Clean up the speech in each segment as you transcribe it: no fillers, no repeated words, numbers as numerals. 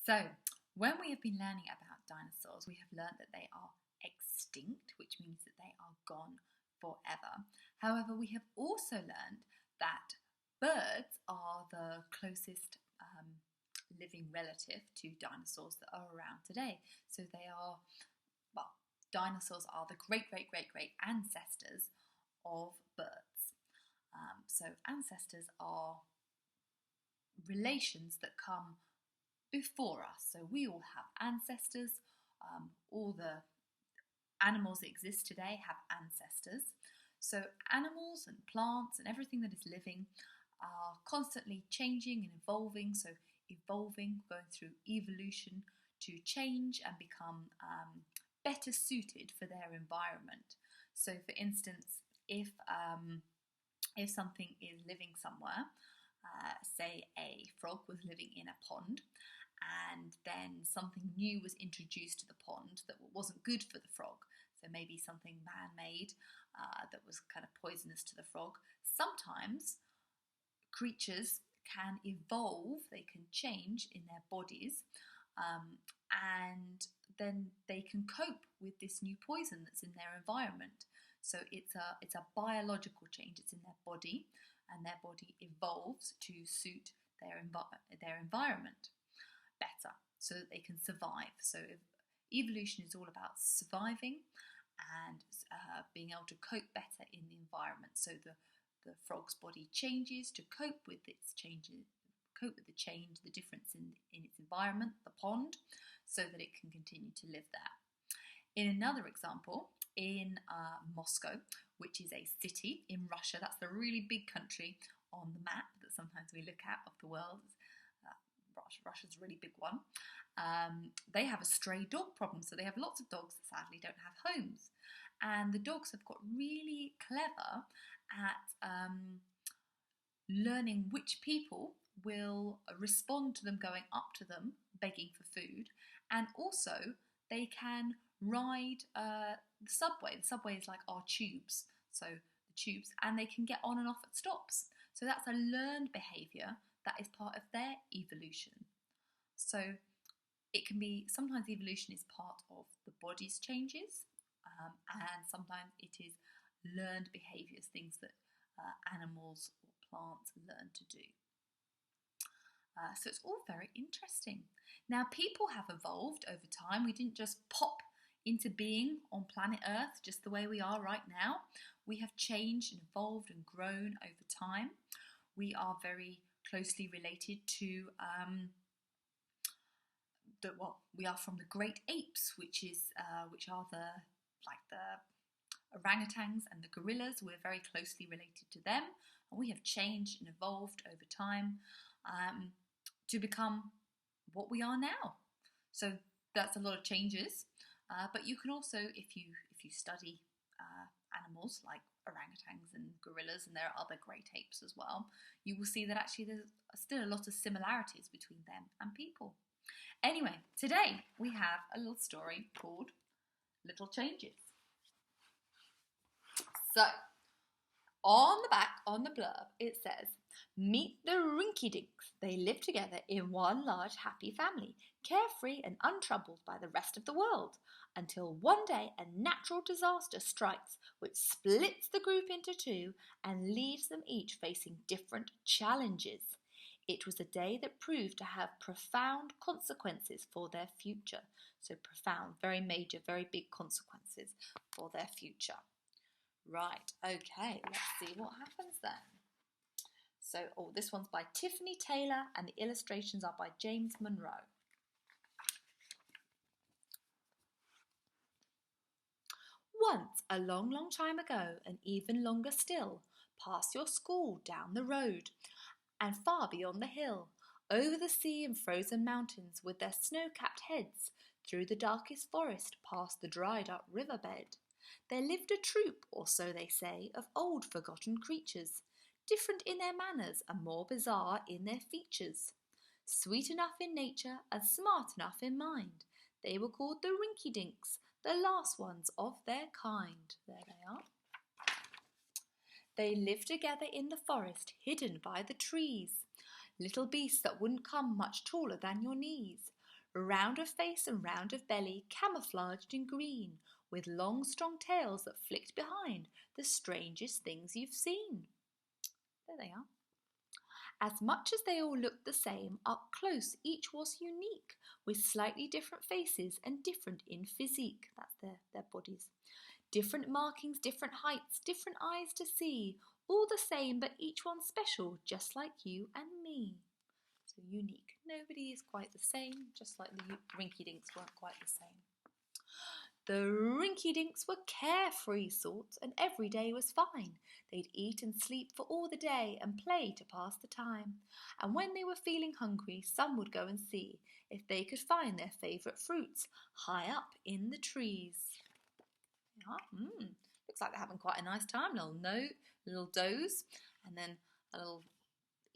So, when we have been learning about dinosaurs, we have learned that they are extinct, which means that they are gone forever. However, we have also learned that birds are the closest living relative to dinosaurs that are around today. So they are, well, dinosaurs are the great, great, great, great ancestors of birds. So ancestors are relations that come before us. So we all have ancestors. All the animals that exist today have ancestors. So animals and plants and everything that is living are constantly changing and evolving. So evolving, going through evolution to change and become better suited for their environment. So for instance, if something is living somewhere, say a frog was living in a pond, and then something new was introduced to the pond that wasn't good for the frog, so maybe something man-made that was kind of poisonous to the frog. Sometimes creatures can evolve, they can change in their bodies, and then they can cope with this new poison that's in their environment. So it's a biological change. It's in their body, and their body evolves to suit their environment better, so that they can survive. So evolution is all about surviving and being able to cope better in the environment. So the frog's body changes to cope with its changes, cope with the change, the difference in its environment, the pond, so that it can continue to live there. In another example, in Moscow, which is a city in Russia, that's the really big country on the map that sometimes we look at of the world. Russia's a really big one. They have a stray dog problem, so they have lots of dogs that sadly don't have homes. And the dogs have got really clever at learning which people will respond to them going up to them, begging for food, and also they can ride the subway. The subway is like our tubes, so the tubes, and they can get on and off at stops. So that's a learned behaviour that is part of their evolution. So it can be, sometimes evolution is part of the body's changes, and sometimes it is learned behaviours, things that animals or plants learn to do. So it's all very interesting. Now, people have evolved over time. We didn't just pop into being on planet Earth just the way we are right now. We have changed and evolved and grown over time. We are very closely related to we are from the great apes, which are the orangutans and the gorillas. We're very closely related to them, and we have changed and evolved over time to become what we are now. So that's a lot of changes, but you can also, if you study animals like orangutans and gorillas, and there are other great apes as well, you will see that actually there's still a lot of similarities between them and people. Anyway, today we have a little story called Little Changes. So, on the back, on the blurb, it says, "Meet the Rinky-Dinks. They live together in one large happy family, carefree and untroubled by the rest of the world, until one day a natural disaster strikes which splits the group into two and leaves them each facing different challenges. It was a day that proved to have profound consequences for their future." So profound, very major, very big consequences for their future. Right, okay, let's see what happens then. So, this one's by Tiffany Taylor, and the illustrations are by James Munro. Once, a long, long time ago, and even longer still, past your school, down the road, and far beyond the hill, over the sea and frozen mountains with their snow-capped heads, through the darkest forest, past the dried-up riverbed, there lived a troop, or so they say, of old forgotten creatures, different in their manners and more bizarre in their features. Sweet enough in nature and smart enough in mind, they were called the Rinky-Dinks, the last ones of their kind. There they are. They lived together in the forest, hidden by the trees. Little beasts that wouldn't come much taller than your knees, round of face and round of belly, camouflaged in green, with long strong tails that flicked behind, the strangest things you've seen. There they are. As much as they all looked the same, up close each was unique, with slightly different faces and different in physique. That's their bodies. Different markings, different heights, different eyes to see, all the same, but each one special, just like you and me. So unique. Nobody is quite the same, just like the rinky-dinks weren't quite the same. The rinky-dinks were carefree sorts, and every day was fine. They'd eat and sleep for all the day and play to pass the time. And when they were feeling hungry, some would go and see if they could find their favourite fruits high up in the trees. Yeah, looks like they're having quite a nice time. Little doze, and then a little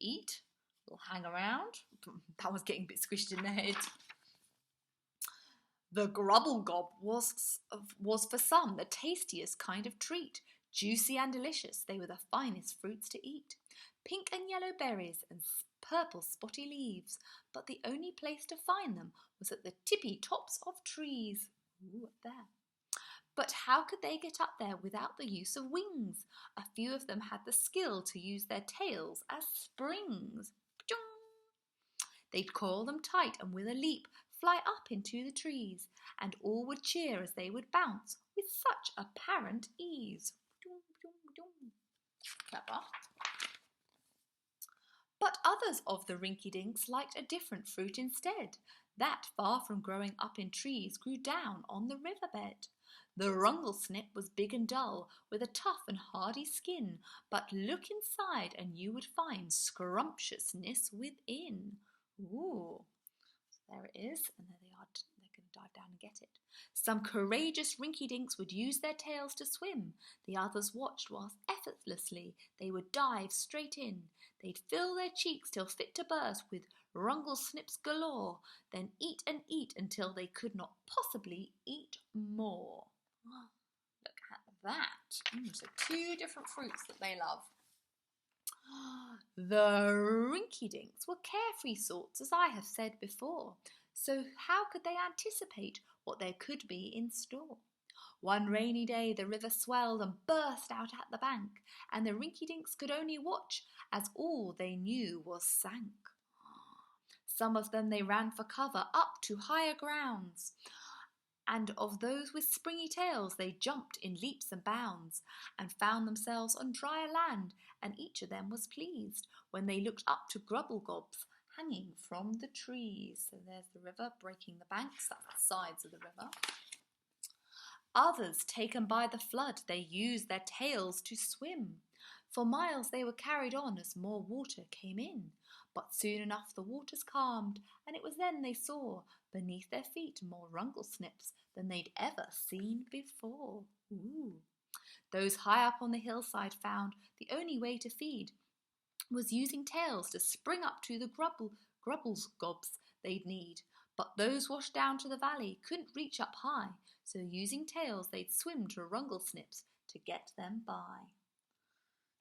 eat, a little hang around. That was getting a bit squished in the head. The grubble gob was for some the tastiest kind of treat. Juicy and delicious, they were the finest fruits to eat. Pink and yellow berries and purple spotty leaves, but the only place to find them was at the tippy tops of trees. Ooh, up there. But how could they get up there without the use of wings? A few of them had the skill to use their tails as springs. They'd coil them tight and with a leap fly up into the trees, and all would cheer as they would bounce with such apparent ease. Clever. But others of the rinky-dinks liked a different fruit instead. That, far from growing up in trees, grew down on the riverbed. The rungle-snip was big and dull, with a tough and hardy skin, but look inside and you would find scrumptiousness within. Ooh, so there it is, and there they are. They can dive down and get it. Some courageous rinky-dinks would use their tails to swim. The others watched whilst effortlessly they would dive straight in. They'd fill their cheeks till fit to burst with rungle-snips galore, then eat and eat until they could not possibly eat more. Look at that. So 2 different fruits that they love. The rinky-dinks were carefree sorts, as I have said before, so how could they anticipate what there could be in store? One rainy day the river swelled and burst out at the bank, and the rinky-dinks could only watch as all they knew was sank. Some of them they ran for cover up to higher grounds, and of those with springy tails they jumped in leaps and bounds, and found themselves on drier land, and each of them was pleased when they looked up to grubble gobs hanging from the trees. So there's the river breaking the banks, that's the sides of the river. Others, taken by the flood, they used their tails to swim. For miles they were carried on as more water came in, but soon enough the waters calmed, and it was then they saw beneath their feet more rungle-snips than they'd ever seen before. Ooh. Those high up on the hillside found the only way to feed was using tails to spring up to the grubbles gobs they'd need, but those washed down to the valley couldn't reach up high, so using tails they'd swim to rungle-snips to get them by.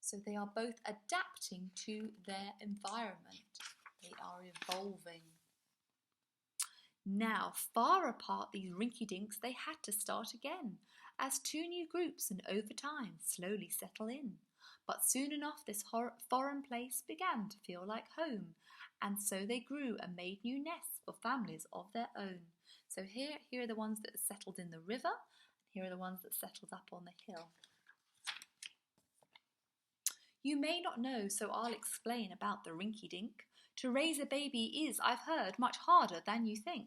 So they are both adapting to their environment. They are evolving. Now, far apart these rinky-dinks, they had to start again, as 2 new groups and over time slowly settle in. But soon enough this foreign place began to feel like home, and so they grew and made new nests for families of their own. So here are the ones that settled in the river, and here are the ones that settled up on the hill. You may not know, so I'll explain about the rinky-dink. To raise a baby is, I've heard, much harder than you think.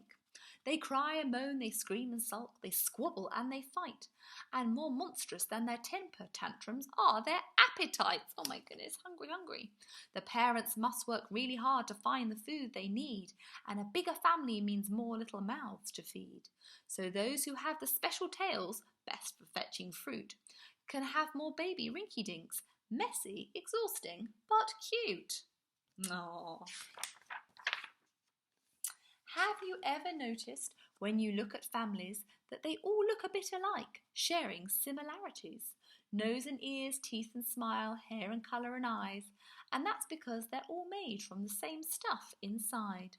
They cry and moan, they scream and sulk, they squabble and they fight. And more monstrous than their temper tantrums are their appetites. Oh my goodness, hungry. The parents must work really hard to find the food they need, and a bigger family means more little mouths to feed. So those who have the special tails, best for fetching fruit, can have more baby rinky-dinks. Messy, exhausting, but cute. Aww. Have you ever noticed when you look at families that they all look a bit alike, sharing similarities? Nose and ears, teeth and smile, hair and colour and eyes, and that's because they're all made from the same stuff inside.